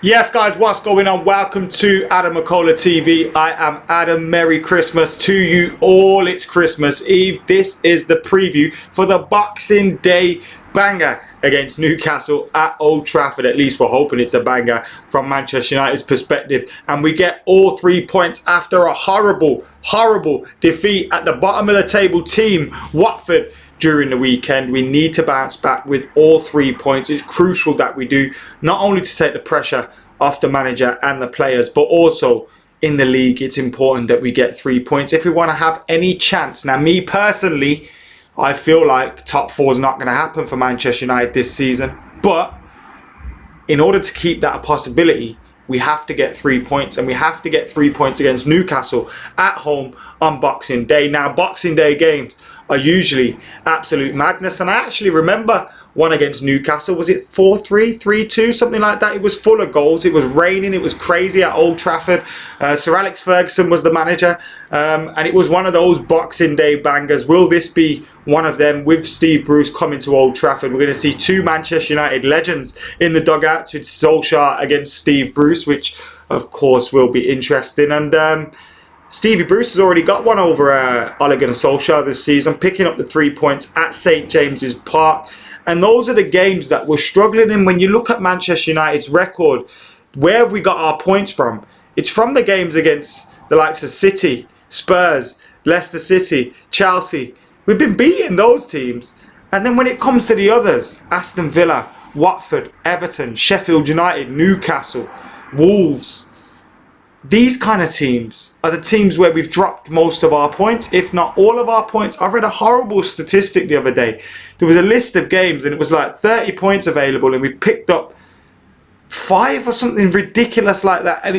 Yes, guys, what's going on? Welcome to AdamMcKola TV. I am Adam. Merry Christmas to you all. It's Christmas Eve. This is the preview for the Boxing Day banger against Newcastle at Old Trafford. At least we're hoping it's a banger from Manchester United's perspective. And we get all 3 points after a horrible defeat at the bottom of the table team, Watford, during the weekend. We need to bounce back with all 3 points. It's crucial that we do, not only to take the pressure off the manager and the players, but also in the league. It's important that we get 3 points if we want to have any chance. Now, me personally, I feel like top four is not going to happen for Manchester United this season, but in order to keep that a possibility, we have to get 3 points, and we have to get 3 points against Newcastle at home on Boxing Day. Now, Boxing Day games are usually absolute madness, and I actually remember one against Newcastle. Was it 4-3, 3-2, something like that? It was full of goals. It was raining. It was crazy at Old Trafford. Sir Alex Ferguson was the manager, and it was one of those Boxing Day bangers. Will this be one of them? With Steve Bruce coming to Old Trafford, we're going to see two Manchester United legends in the dugouts with Solskjaer against Steve Bruce, which of course will be interesting. And Stevie Bruce has already got one over Ole Gunnar Solskjaer this season, picking up the 3 points at St James's Park. And those are the games that we're struggling in. When you look at Manchester United's record, where have we got our points from? It's from the games against the likes of City, Spurs, Leicester City, Chelsea. We've been beating those teams. And then when it comes to the others, Aston Villa, Watford, Everton, Sheffield United, Newcastle, Wolves, these kind of teams are the teams where we've dropped most of our points, if not all of our points. I read a horrible statistic the other day. There was a list of games and it was like 30 points available, and we've picked up 5 or something ridiculous like that. And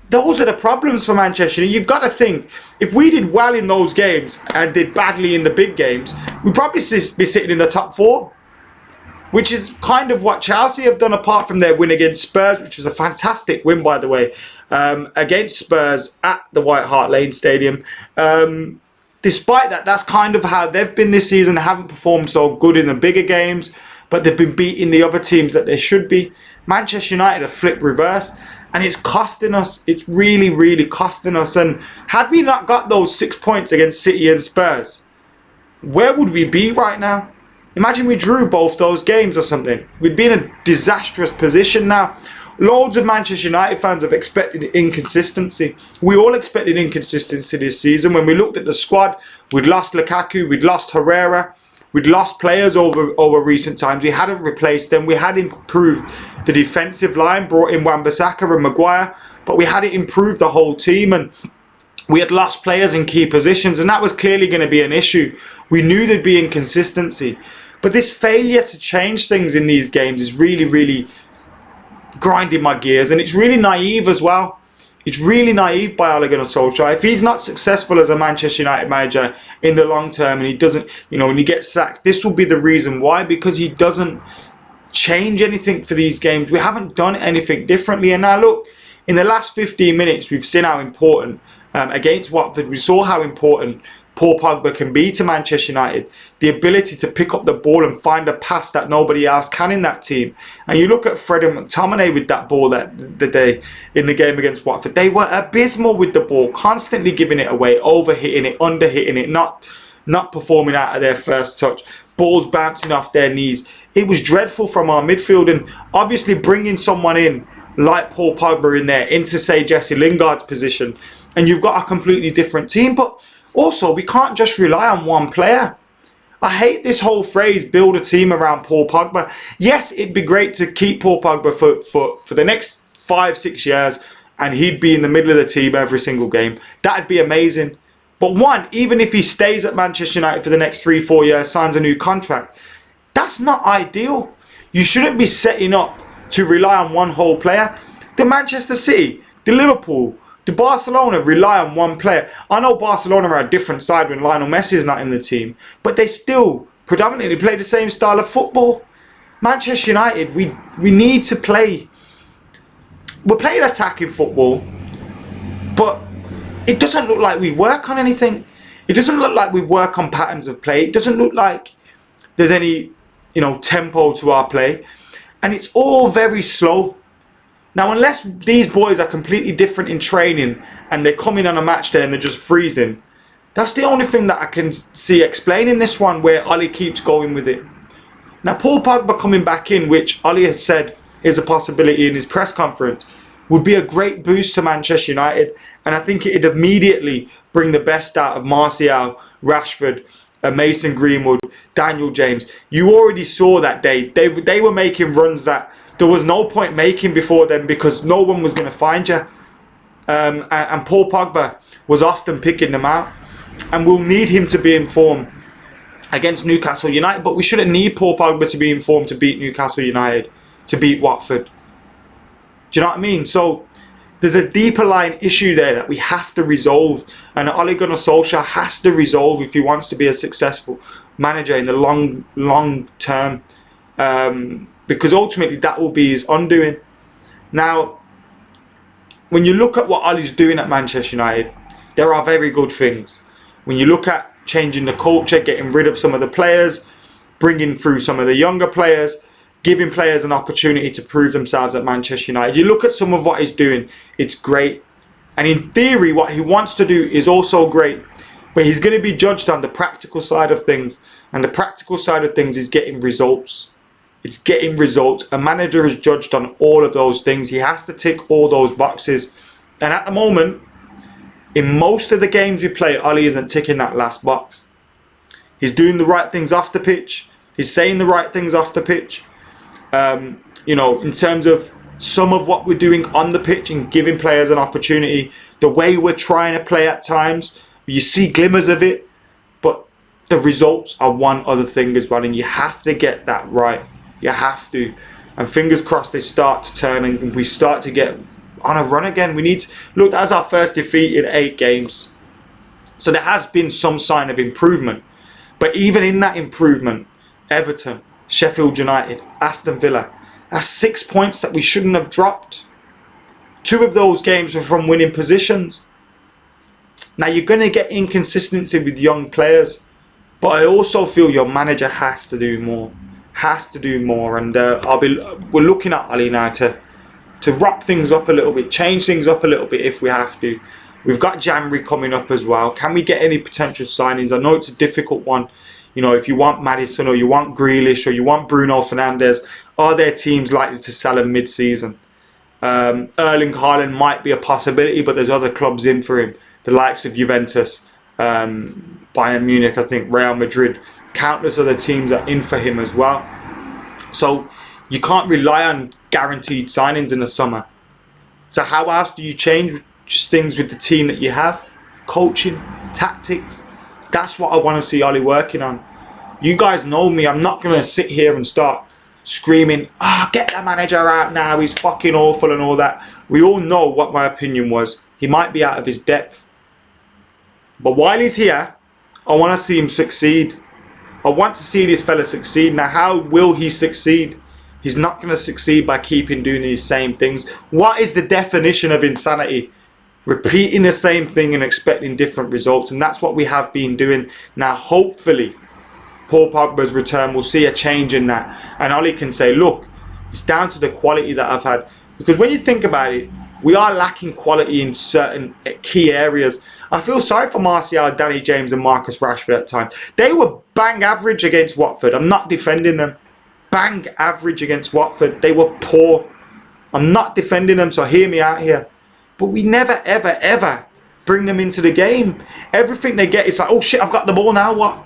those are the problems for Manchester. You've got to think, if we did well in those games and did badly in the big games, we'd probably be sitting in the top 4. Which is kind of what Chelsea have done, apart from their win against Spurs, which was a fantastic win, by the way, against Spurs at the White Hart Lane Stadium. Despite that, that's kind of how they've been this season. They haven't performed so good in the bigger games, but they've been beating the other teams that they should be. Manchester United have flipped reverse, and it's costing us. It's really costing us. And had we not got those 6 points against City and Spurs, where would we be right now? Imagine we drew both those games or something. We'd be in a disastrous position now. Loads of Manchester United fans have expected inconsistency. We all expected inconsistency this season. When we looked at the squad, we'd lost Lukaku, we'd lost Herrera, we'd lost players over recent times. We hadn't replaced them. We had improved the defensive line, brought in Wan-Bissaka and Maguire, but we hadn't improved the whole team, and we had lost players in key positions, and that was clearly going to be an issue. We knew there'd be inconsistency. But this failure to change things in these games is really grinding my gears, and it's really naive as well. It's really naive by Ole Gunnar Solskjaer. If he's not successful as a Manchester United manager in the long term, and he doesn't, when he gets sacked, this will be the reason why, because he doesn't change anything for these games. We haven't done anything differently. And now look, in the last 15 minutes, we've seen how important, against Watford, we saw how important Paul Pogba can be to Manchester United. The ability to pick up the ball and find a pass that nobody else can in that team. And you look at Fred and McTominay with that ball the day in the game against Watford. They were abysmal with the ball, constantly giving it away, overhitting it, underhitting it, not performing out of their first touch. Balls bouncing off their knees. It was dreadful from our midfield, and obviously bringing someone in like Paul Pogba in there into, say, Jesse Lingard's position, and you've got a completely different team. But also, we can't just rely on one player. I hate this whole phrase, build a team around Paul Pogba. Yes, it'd be great to keep Paul Pogba for the next 5-6 years, and he'd be in the middle of the team every single game. That'd be amazing. But even if he stays at Manchester United for the next 3-4 years, signs a new contract, that's not ideal. You shouldn't be setting up to rely on one whole player. The Manchester City, the Liverpool, the Barcelona rely on one player. I know Barcelona are a different side when Lionel Messi is not in the team, but they still predominantly play the same style of football. Manchester United, we need to play. We're playing attacking football, but it doesn't look like we work on anything. It doesn't look like we work on patterns of play. It doesn't look like there's any, tempo to our play, and it's all very slow. Now, unless these boys are completely different in training and they come in on a match day and they're just freezing, that's the only thing that I can see explaining this one, where Ole keeps going with it. Now, Paul Pogba coming back in, which Ole has said is a possibility in his press conference, would be a great boost to Manchester United, and I think it'd immediately bring the best out of Martial, Rashford, Mason Greenwood, Daniel James. You already saw that day. They were making runs that there was no point making before then, because no one was going to find you. And Paul Pogba was often picking them out. And we'll need him to be informed against Newcastle United. But we shouldn't need Paul Pogba to be informed to beat Newcastle United, to beat Watford. Do you know what I mean? So there's a deeper line issue there that we have to resolve. And Ole Gunnar Solskjaer has to resolve if he wants to be a successful manager in the long term. Because ultimately that will be his undoing. Now, when you look at what Ole's doing at Manchester United, there are very good things. When you look at changing the culture, getting rid of some of the players, bringing through some of the younger players, giving players an opportunity to prove themselves at Manchester United. You look at some of what he's doing, it's great. And in theory, what he wants to do is also great. But he's going to be judged on the practical side of things. And the practical side of things is getting results. It's getting results. A manager is judged on all of those things. He has to tick all those boxes. And at the moment, in most of the games we play, Ole isn't ticking that last box. He's doing the right things off the pitch. He's saying the right things off the pitch. You know, in terms of some of what we're doing on the pitch and giving players an opportunity, the way we're trying to play at times, you see glimmers of it, but the results are one other thing as well, and you have to get that right. You have to. And fingers crossed they start to turn and we start to get on a run again. We need to, look, that's our first defeat in 8 games. So there has been some sign of improvement. But even in that improvement, Everton, Sheffield United, Aston Villa, that's 6 points that we shouldn't have dropped. 2 of those games were from winning positions. Now you're going to get inconsistency with young players, but I also feel your manager has to do more. Has to do more, and we're looking at Ole now to rock things up a little bit, change things up a little bit if we have to. We've got January coming up as well. Can we get any potential signings? I know it's a difficult one. You know, if you want Maddison or you want Grealish or you want Bruno Fernandes, are there teams likely to sell him mid-season? Erling Haaland might be a possibility, but there's other clubs in for him. The likes of Juventus, Bayern Munich, I think, Real Madrid. Countless other teams are in for him as well. So you can't rely on guaranteed signings in the summer. So how else do you change things with the team that you have? Coaching, tactics. That's what I want to see Ole working on. You guys know me. I'm not going to sit here and start screaming, get that manager out now, he's fucking awful and all that. We all know what my opinion was. He might be out of his depth. But while he's here, I want to see him succeed. I want to see this fella succeed. Now, how will he succeed? He's not going to succeed by keeping doing these same things. What is the definition of insanity? Repeating the same thing and expecting different results. And that's what we have been doing. Now, hopefully, Paul Pogba's return will see a change in that. And Ole can say, look, it's down to the quality that I've had. Because when you think about it, we are lacking quality in certain key areas. I feel sorry for Martial, Danny James and Marcus Rashford at times. They were bang average against Watford. I'm not defending them. Bang average against Watford. They were poor. I'm not defending them, so hear me out here. But we never, ever, ever bring them into the game. Everything they get is like, oh shit, I've got the ball now, what?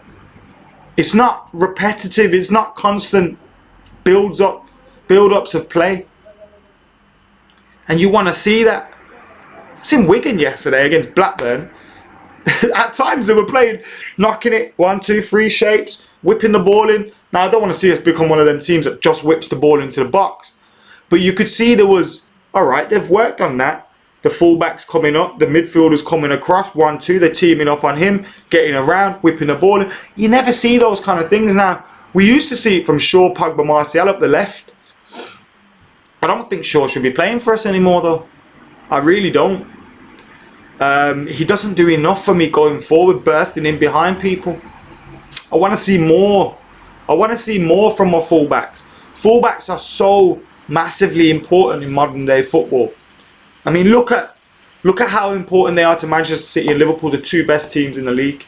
It's not repetitive. It's not constant build-ups of play. And you want to see that. I seen Wigan yesterday against Blackburn. At times they were playing, knocking it, 1, 2, 3 shapes, whipping the ball in. Now I don't want to see us become one of them teams that just whips the ball into the box. But you could see there was, alright, they've worked on that. The fullbacks coming up, the midfielders coming across, 1, 2, they're teaming up on him, getting around, whipping the ball in. You never see those kind of things now. We used to see it from Shaw, Pogba, Martial up the left. I don't think Shaw should be playing for us anymore though. I really don't. He doesn't do enough for me going forward, bursting in behind people. I want to see more. I want to see more from our fullbacks. Fullbacks are so massively important in modern day football. I mean, look at how important they are to Manchester City and Liverpool, the two best teams in the league.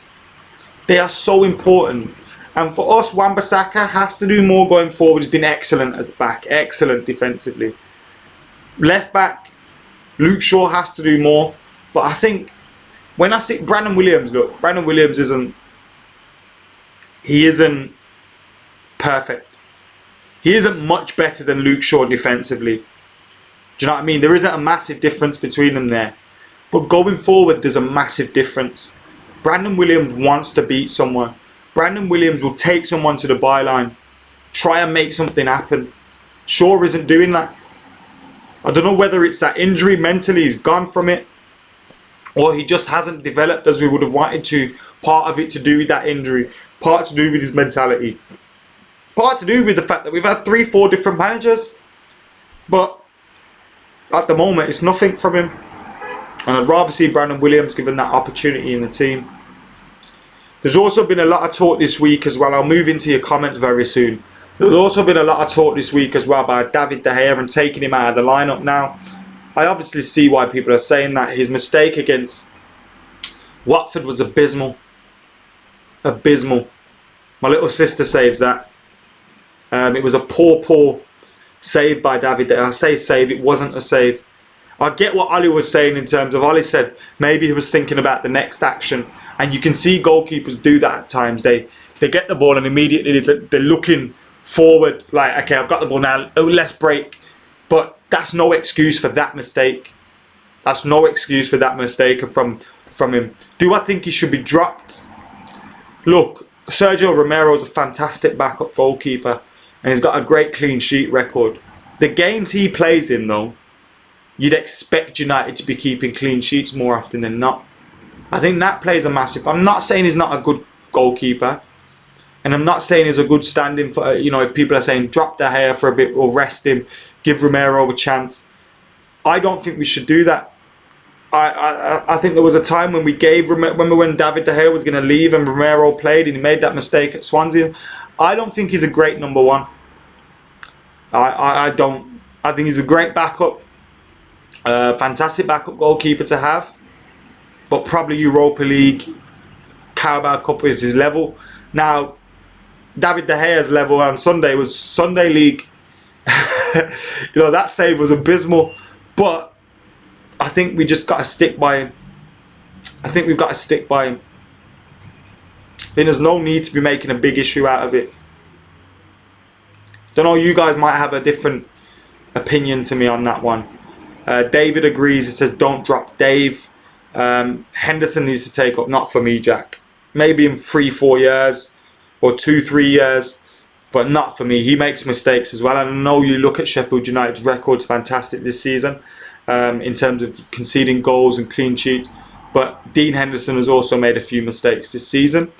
They are so important. And for us, Wan-Bissaka has to do more going forward. He's been excellent at the back, excellent defensively. Left back, Luke Shaw has to do more. But I think when I see Brandon Williams, look, Brandon Williams isn't perfect. He isn't much better than Luke Shaw defensively. Do you know what I mean? There isn't a massive difference between them there. But going forward, there's a massive difference. Brandon Williams wants to beat someone. Brandon Williams will take someone to the byline, try and make something happen. Shaw isn't doing that. I don't know whether it's that injury, mentally he's gone from it, or he just hasn't developed as we would have wanted to. Part of it to do with that injury, part to do with his mentality, part to do with the fact that we've had 3-4 different managers. But at the moment, it's nothing from him. And I'd rather see Brandon Williams given that opportunity in the team. There's also been a lot of talk this week as well. I'll move into your comments very soon. There's also been a lot of talk this week as well about David De Gea and taking him out of the lineup now. I obviously see why people are saying that. His mistake against Watford was abysmal. Abysmal. My little sister saves that. It was a poor save by David De Gea. I say save, it wasn't a save. I get what Ole was saying in terms of, Ole said maybe he was thinking about the next action. And you can see goalkeepers do that at times. They get the ball and immediately they're looking forward, like, okay, I've got the ball now, let's break. But that's no excuse for that mistake. That's no excuse for that mistake from him. Do I think he should be dropped? Look, Sergio Romero's a fantastic backup goalkeeper and he's got a great clean sheet record. The games he plays in, though, you'd expect United to be keeping clean sheets more often than not. I think that plays a massive... I'm not saying he's not a good goalkeeper. And I'm not saying he's a good stand-in for... if people are saying drop De Gea for a bit or rest him, give Romero a chance. I don't think we should do that. I think there was a time when we gave... Remember when David De Gea was going to leave and Romero played and he made that mistake at Swansea? I don't think he's a great number one. I don't. I think he's a great backup. Fantastic backup goalkeeper to have. But probably Europa League, Carabao Cup is his level. Now, David De Gea's level on Sunday was Sunday League. That save was abysmal. But I think we just got to stick by him. I think we've got to stick by him. I think there's no need to be making a big issue out of it. Don't know, you guys might have a different opinion to me on that one. David agrees. He says, don't drop Dave. Henderson needs to take up, not for me, Jack. Maybe in 3-4 years or 2-3 years, but not for me. He makes mistakes as well. And I know you look at Sheffield United's records, fantastic this season in terms of conceding goals and clean sheets. But Dean Henderson has also made a few mistakes this season.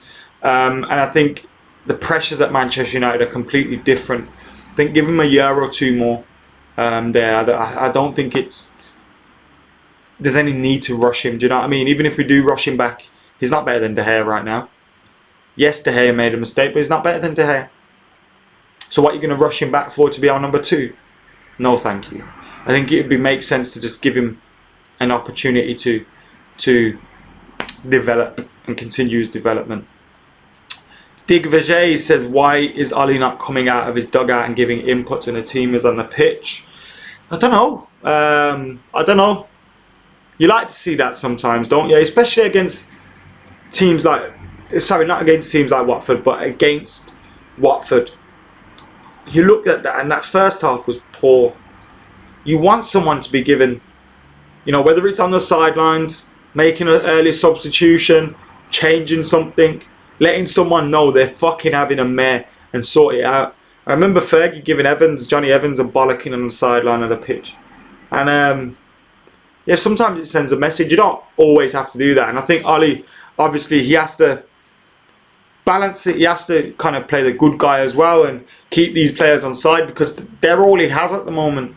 And I think the pressures at Manchester United are completely different. I think give him a year or two more there. I don't think there's any need to rush him. Do you know what I mean? Even if we do rush him back, he's not better than De Gea right now. Yes, De Gea made a mistake, but he's not better than De Gea. So what are you going to rush him back for, to be our number 2? No, thank you. I think it would make sense to just give him an opportunity to develop and continue his development. Dig Vijay says, why is Ole not coming out of his dugout and giving input when the team is on the pitch? I don't know. I don't know. You like to see that sometimes, don't you? Especially against teams like... Sorry, not against teams like Watford, but against Watford. You look at that, and that first half was poor. You want someone to be given, whether it's on the sidelines, making an early substitution, changing something, letting someone know they're fucking having a mare and sort it out. I remember Fergie giving Johnny Evans a bollocking on the sideline of the pitch. And sometimes it sends a message. You don't always have to do that. And I think Ole, obviously, he has to balance it. He has to kind of play the good guy as well and keep these players on side because they're all he has at the moment.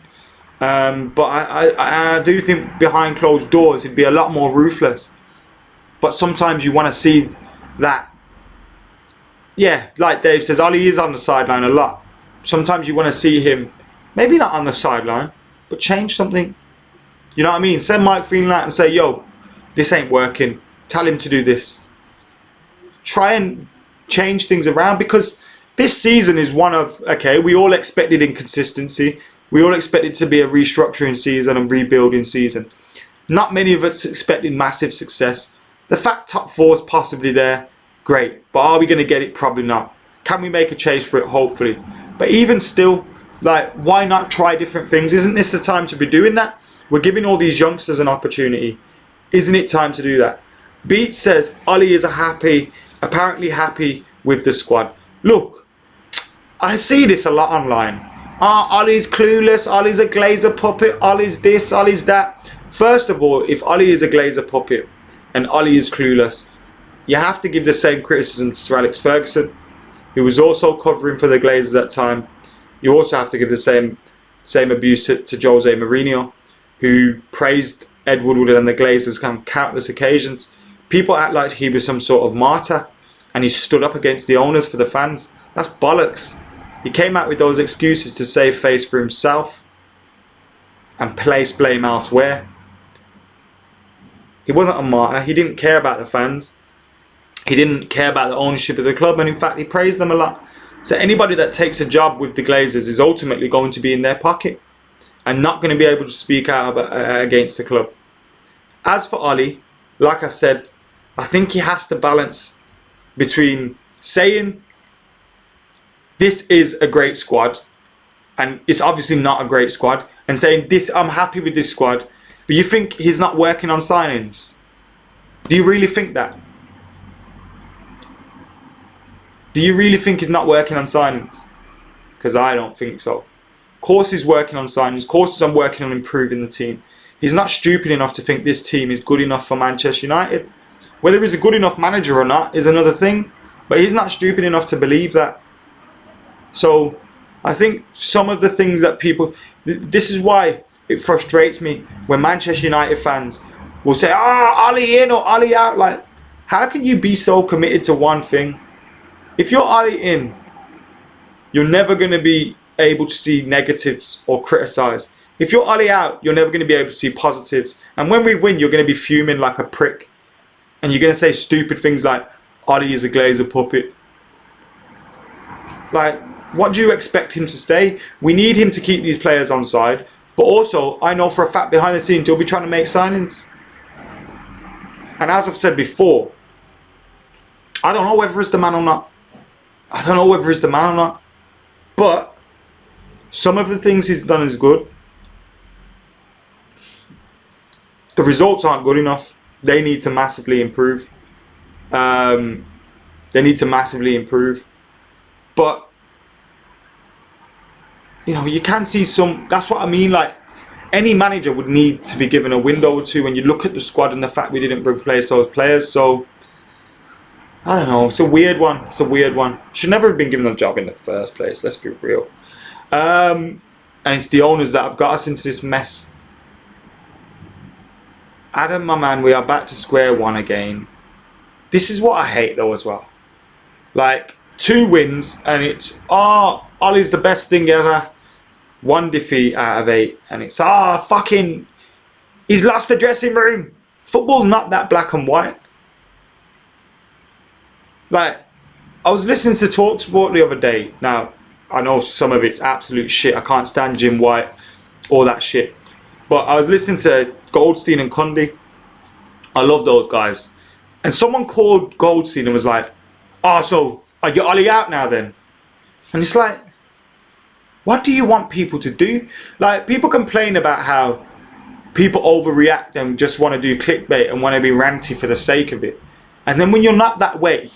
But I do think behind closed doors he'd be a lot more ruthless. But sometimes you want to see that. Yeah, like Dave says, Ole is on the sideline a lot. Sometimes you want to see him Maybe not on the sideline, but change something. You know what I mean? Send Mike Phelan out and say, yo, this ain't working. Tell him to do this. Try and change things around, because this season is one of, okay, we all expected inconsistency. We all expected to be a restructuring season and rebuilding season. Not many of us expected massive success. The fact top four is possibly there, great. But are we going to get it? Probably not. Can we make a chase for it? Hopefully. But even still, like, why not try different things? Isn't this the time to be doing that? We're giving all these youngsters an opportunity. Isn't it time to do that? Beat says Ole is apparently happy with the squad. Look, I see this a lot online. Ollie's clueless, Ollie's a Glazer puppet, Ollie's this, Ollie's that. First of all, if Ole is a Glazer puppet and Ole is clueless, you have to give the same criticism to Sir Alex Ferguson, who was also covering for the Glazers at that time. You also have to give the same abuse to Jose Mourinho, who praised Ed Woodward and the Glazers on countless occasions. People act like he was some sort of martyr and he stood up against the owners for the fans. That's bollocks. He came out with those excuses to save face for himself and place blame elsewhere. He wasn't a martyr. He didn't care about the fans. He didn't care about the ownership of the club, and in fact he praised them a lot. So anybody that takes a job with the Glazers is ultimately going to be in their pocket and not going to be able to speak out against the club. As for Ole, like I said, I think he has to balance between saying this is a great squad and it's obviously not a great squad, and saying this, I'm happy with this squad, but you think he's not working on signings? Do you really think that? Do you really think he's not working on signings? Because I don't think so. Of course he's working on signings. Of course he's working on improving the team. He's not stupid enough to think this team is good enough for Manchester United. Whether he's a good enough manager or not is another thing. But he's not stupid enough to believe that. So I think some of the things that people... This is why it frustrates me when Manchester United fans will say, Ole in or Ole out. Like, how can you be so committed to one thing? If you're Ole in, you're never going to be able to see negatives or criticise. If you're Ole out, you're never going to be able to see positives. And when we win, you're going to be fuming like a prick. And you're going to say stupid things like, Ole is a Glazer puppet. Like, what do you expect him to stay? We need him to keep these players on side. But also, I know for a fact behind the scenes, he'll be trying to make signings. And as I've said before, I don't know whether it's the man or not. I don't know whether he's the man or not. But some of the things he's done is good. The results aren't good enough. They need to massively improve. They need to massively improve. But, you know, you can see some... That's what I mean. Like, any manager would need to be given a window or two when you look at the squad and the fact we didn't replace those players. So... I don't know, it's a weird one. It's a weird one. Should never have been given a job in the first place, let's be real. And it's the owners that have got us into this mess. Adam, my man, we are back to square one again. This is what I hate though as well. Like, 2 wins and it's, Ollie's the best thing ever. 1 defeat out of 8 and it's, fucking, he's lost the dressing room. Football's not that black and white. Like, I was listening to TalkSport the other day. Now, I know some of it's absolute shit. I can't stand Jim White, all that shit. But I was listening to Goldstein and Cundy. I love those guys. And someone called Goldstein and was like, so are you Ole out now then? And it's like, what do you want people to do? Like, people complain about how people overreact and just want to do clickbait and want to be ranty for the sake of it. And then when you're not that way,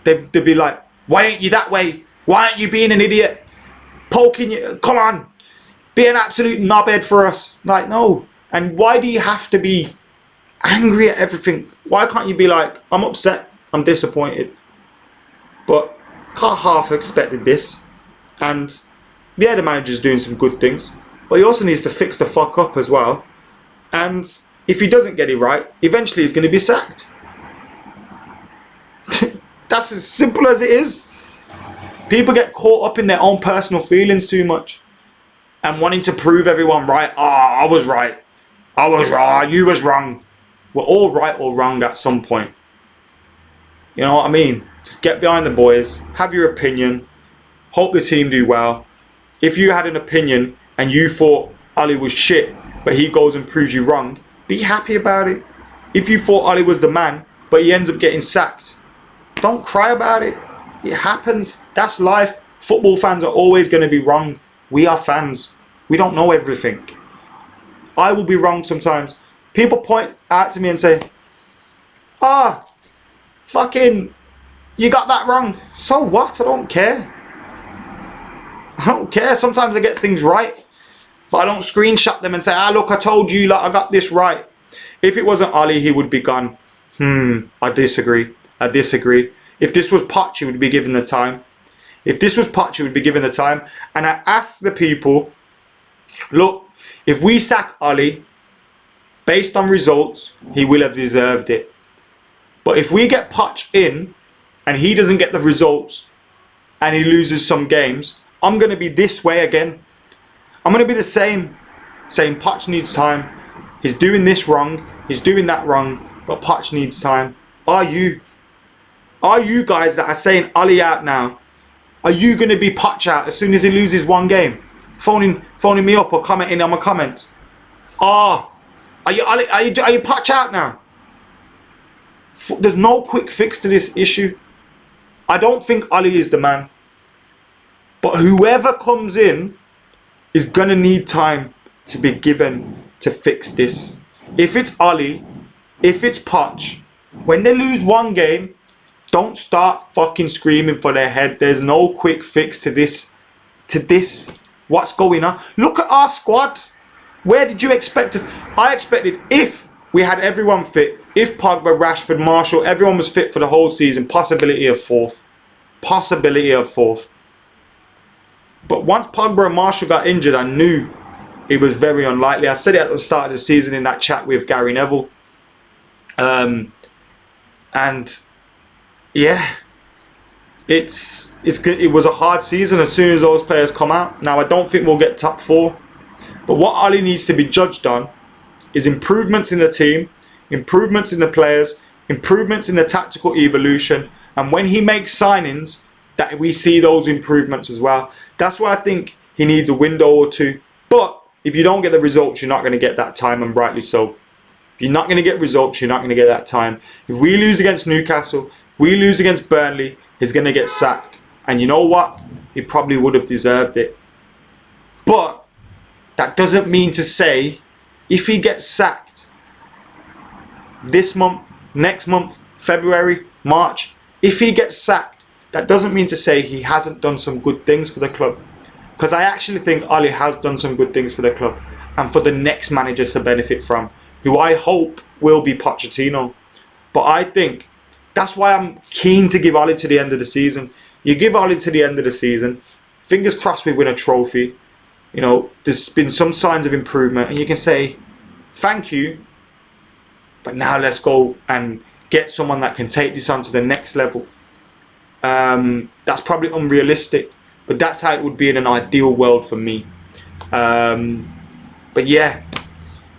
they'd be like, why ain't you that way? Why aren't you being an idiot? Poking you, come on. Be an absolute knobhead for us. Like, no. And why do you have to be angry at everything? Why can't you be like, I'm upset, I'm disappointed. But can't half expected this. And yeah, the manager's doing some good things. But he also needs to fix the fuck up as well. And if he doesn't get it right, eventually he's going to be sacked. That's as simple as it is. People get caught up in their own personal feelings too much. and wanting to prove everyone right. I was right. I was wrong. You was wrong. We're all right or wrong at some point. You know what I mean? Just get behind the boys. Have your opinion. Hope the team do well. If you had an opinion and you thought Ole was shit, but he goes and proves you wrong, be happy about it. If you thought Ole was the man, but he ends up getting sacked, don't cry about it. It happens. That's life. Football fans are always going to be wrong. We are fans. We don't know everything. I will be wrong sometimes. People point out to me and say, fucking, you got that wrong. So what? I don't care. I don't care. Sometimes I get things right, but I don't screenshot them and say, look, I told you, like, I got this right. If it wasn't Ole, he would be gone. I disagree. I disagree. If this was Poch, he would be given the time. If this was Poch, he would be given the time. And I ask the people, look, if we sack Ole, based on results, he will have deserved it. But if we get Poch in, and he doesn't get the results, and he loses some games, I'm going to be this way again. I'm going to be the same, saying Poch needs time. He's doing this wrong. He's doing that wrong. But Poch needs time. Are you? Are you guys that are saying Ole out now? Are you going to be Poch out as soon as he loses one game? Phoning me up or commenting on my comments. Are you Poch out now? There's no quick fix to this issue. I don't think Ole is the man. But whoever comes in is going to need time to be given to fix this. If it's Ole, if it's Poch, when they lose one game, don't start fucking screaming for their head. There's no quick fix to this. What's going on? Look at our squad. Where did you expect it? I expected, if we had everyone fit, if Pogba, Rashford, Marshall, everyone was fit for the whole season, possibility of fourth. Possibility of fourth. But once Pogba and Marshall got injured, I knew it was very unlikely. I said it at the start of the season in that chat with Gary Neville. And yeah, it's good. It was a hard season as soon as those players come out. Now I don't think we'll get top 4, but what Ole needs to be judged on is improvements in the team, improvements in the players, improvements in the tactical evolution, and when he makes signings, that we see those improvements as well. That's why I think he needs a window or two. But if you don't get the results, you're not going to get that time, and rightly so. If you're not going to get results, you're not going to get that time. If we lose against Newcastle, if we lose against Burnley, he's going to get sacked. And you know what? He probably would have deserved it. But that doesn't mean to say if he gets sacked this month, next month, February, March, if he gets sacked, that doesn't mean to say he hasn't done some good things for the club. Because I actually think Ole has done some good things for the club and for the next manager to benefit from, who I hope will be Pochettino. But I think that's why I'm keen to give Ole to the end of the season. You give Ole to the end of the season, fingers crossed we win a trophy. You know, there's been some signs of improvement, and you can say, thank you, but now let's go and get someone that can take this on to the next level. That's probably unrealistic, but that's how it would be in an ideal world for me. But yeah,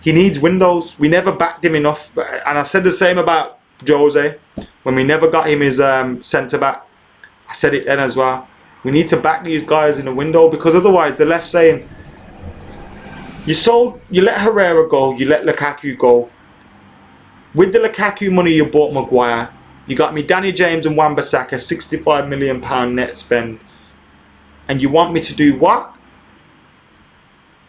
he needs windows. We never backed him enough, and I said the same about Jose when we never got him his centre back. I said it then as well. We need to back these guys in the window, because otherwise they're left saying, you let Herrera go, you let Lukaku go. With the Lukaku money you bought Maguire, you got me Danny James and Wan-Bissaka, £65 million net spend. And you want me to do what?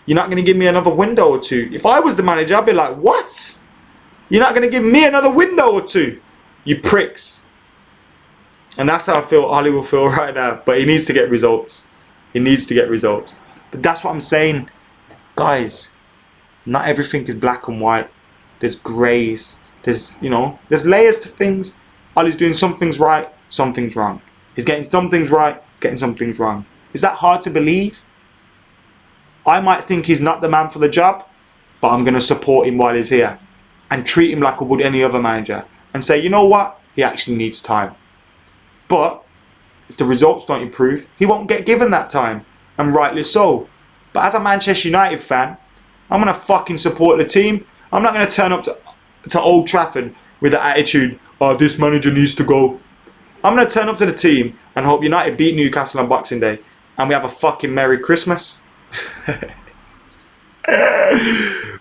You're not going to give me another window or two. If I was the manager, I'd be like, what? You're not going to give me another window or two? You pricks. And that's how I feel Ole will feel right now. But he needs to get results. He needs to get results. But that's what I'm saying. Guys, not everything is black and white. There's greys. There's, you know, there's layers to things. Ole's doing some things right, some things wrong. He's getting some things right, he's getting some things wrong. Is that hard to believe? I might think he's not the man for the job, but I'm going to support him while he's here and treat him like I would any other manager and say, you know what? He actually needs time. But if the results don't improve, he won't get given that time, and rightly so. But as a Manchester United fan, I'm going to fucking support the team. I'm not going to turn up to Old Trafford with the attitude, oh, this manager needs to go. I'm going to turn up to the team and hope United beat Newcastle on Boxing Day. And we have a fucking Merry Christmas.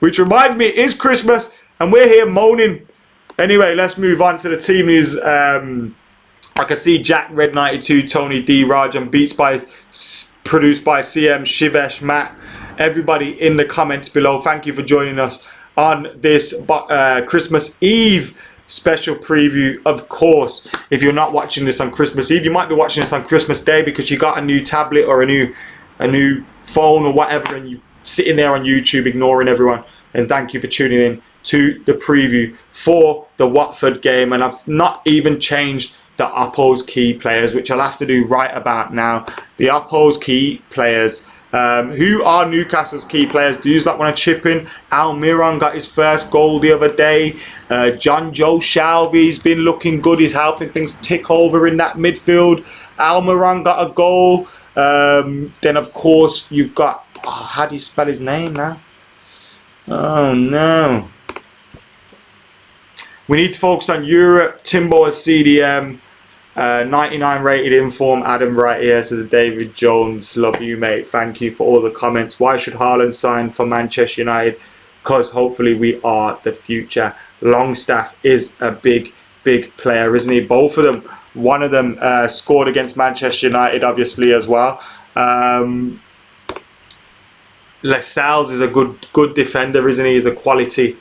Which reminds me, it is Christmas and we're here moaning. Anyway, let's move on to the team news. I can see Jack Red 92, Tony D, Rajan, beats by produced by CM, Shivesh, Matt, everybody in the comments below. Thank you for joining us on this Christmas Eve special preview. Of course, if you're not watching this on Christmas Eve, you might be watching this on Christmas Day because you got a new tablet or a new phone or whatever, and you sitting there on YouTube ignoring everyone. And thank you for tuning in to the preview for the Watford game. And I've not even changed the Oppo's key players, which I'll have to do right about now. The Oppo's key players. Who are Newcastle's key players? Do you want to chip in? Almiron got his first goal the other day. John Joe Shelby's been looking good. He's helping things tick over in that midfield. Almiron got a goal. Then, of course, you've got... Oh, how do you spell his name now? Oh, no. We need to focus on Europe. Timbo as CDM. 99 rated inform. Adam right here says David Jones. Love you, mate. Thank you for all the comments. Why should Haaland sign for Manchester United? Because hopefully we are the future. Longstaff is a big player, isn't he? Both of them. One of them scored against Manchester United, obviously, as well. Lascelles is a good defender, isn't he? He's a quality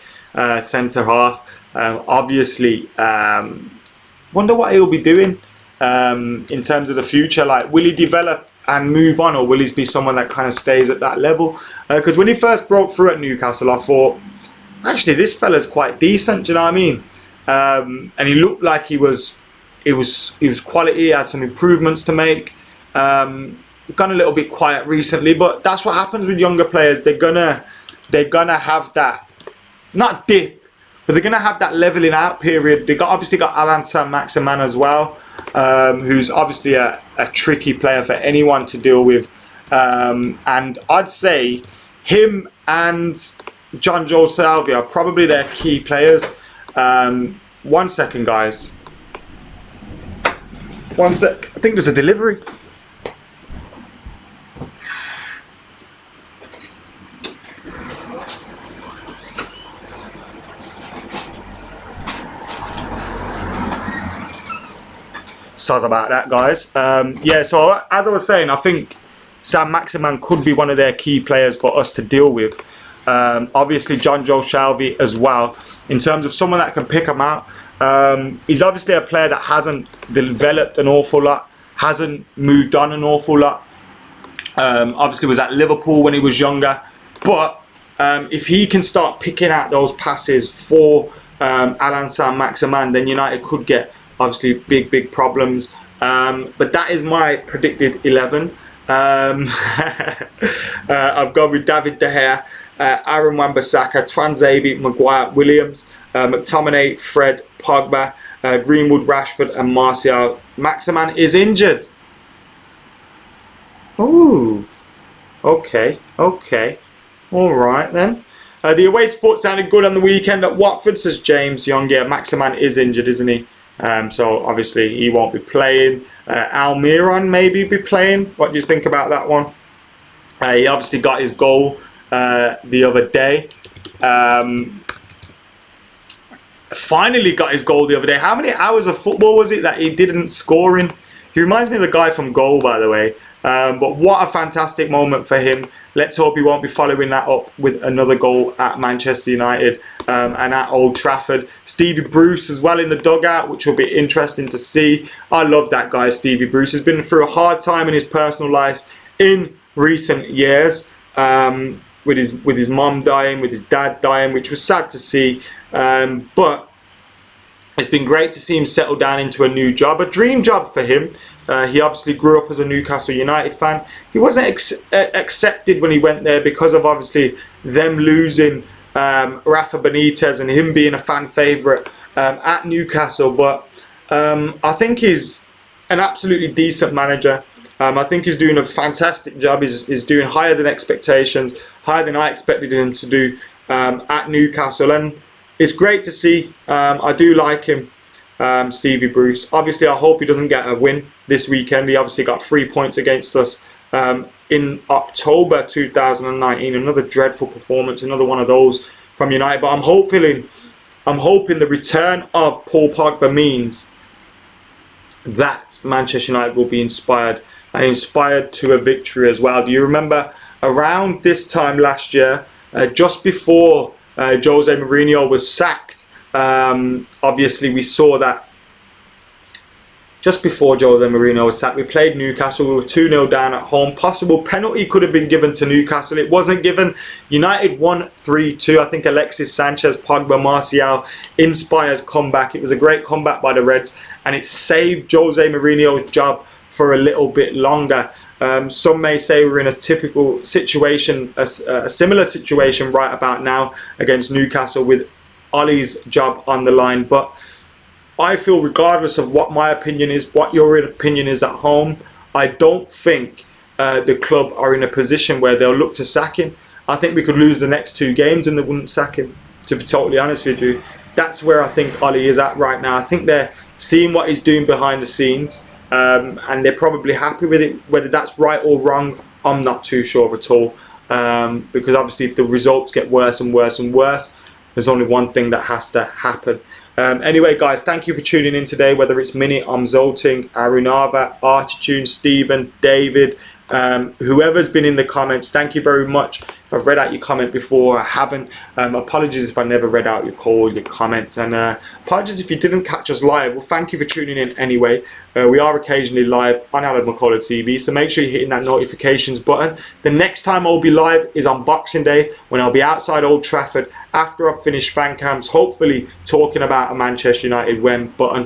centre half. Obviously, wonder what he'll be doing in terms of the future. Like, will he develop and move on, or will he be someone that kind of stays at that level? Because when he first broke through at Newcastle, I thought, actually, this fella's quite decent. Do you know what I mean? And he looked like he was quality. He had some improvements to make. Gone a little bit quiet recently, but that's what happens with younger players. They're gonna have that, not dip, but they're gonna have that leveling out period. They obviously got Alan Saint-Maximin as well, who's obviously a tricky player for anyone to deal with. And I'd say him and John Joe Shelby are probably their key players. 1 second, guys. 1 sec. I think there's a delivery. Sorry about that, guys. Yeah, so as I was saying, I think Sam Maximan could be one of their key players for us to deal with. Obviously, John Joe Shelby as well. In terms of someone that can pick him out, he's obviously a player that hasn't developed an awful lot, hasn't moved on an awful lot. Obviously, was at Liverpool when he was younger. But if he can start picking out those passes for Alan Saint-Maximin, then United could get obviously big problems. But that is my predicted 11. I've gone with David De Gea, Aaron Wan-Bissaka, Twanzebe, Maguire, Williams, McTominay, Fred, Pogba, Greenwood, Rashford and Martial. Maximan is injured. Ooh, okay, all right then. The away support sounded good on the weekend at Watford, says James Young. Yeah, Maximan is injured, isn't he? So obviously he won't be playing. Almiron maybe be playing. What do you think about that one? He obviously got his goal the other day. Finally got his goal the other day. How many hours of football was it that he didn't score in? He reminds me of the guy from Goal, by the way. But what a fantastic moment for him. Let's hope he won't be following that up with another goal at Manchester United and at Old Trafford. Stevie Bruce as well in the dugout, which will be interesting to see. I love that guy, Stevie Bruce. He's been through a hard time in his personal life in recent years, with his mum dying, with his dad dying, which was sad to see. But it's been great to see him settle down into a new job, a dream job for him. He obviously grew up as a Newcastle United fan. He wasn't accepted when he went there because of obviously them losing Rafa Benitez and him being a fan favourite at Newcastle. But I think he's an absolutely decent manager. I think he's doing a fantastic job. He's doing higher than expectations, higher than I expected him to do at Newcastle, and it's great to see. I do like him, Stevie Bruce. Obviously, I hope he doesn't get a win this weekend. He obviously got 3 points against us in October 2019. Another dreadful performance, another one of those from United. But I'm hoping the return of Paul Pogba means that Manchester United will be inspired, and inspired to a victory as well. Do you remember around this time last year, just before Jose Mourinho was sacked? Obviously, we saw that just before Jose Mourinho was sacked, we played Newcastle. We were 2-0 down at home. Possible penalty could have been given to Newcastle. It wasn't given. United won 3-2. I think Alexis Sanchez, Pogba, Martial, inspired comeback. It was a great comeback by the Reds, and it saved Jose Mourinho's job for a little bit longer. Some may say we're in a typical situation, a similar situation right about now against Newcastle with Ole's job on the line. But I feel, regardless of what my opinion is, what your opinion is at home, I don't think the club are in a position where they'll look to sack him. I think we could lose the next 2 games and they wouldn't sack him, to be totally honest with you. That's where I think Ole is at right now. I think they're seeing what he's doing behind the scenes, and they're probably happy with it. Whether that's right or wrong, I'm not too sure at all, because obviously if the results get worse and worse and worse, there's only one thing that has to happen. Anyway, guys, thank you for tuning in today. Whether it's Minnie, Zolting, Arunava, Artitude, Stephen, David, whoever's been in the comments, thank you very much. If I've read out your comment before, I haven't. Apologies if I never read out your call, your comments, and apologies if you didn't catch us live. Well, thank you for tuning in anyway. We are occasionally live on AdamMcKola TV, so make sure you're hitting that notifications button. The next time I'll be live is on Boxing Day, when I'll be outside Old Trafford after I've finished fan camps, hopefully talking about a Manchester United win. But until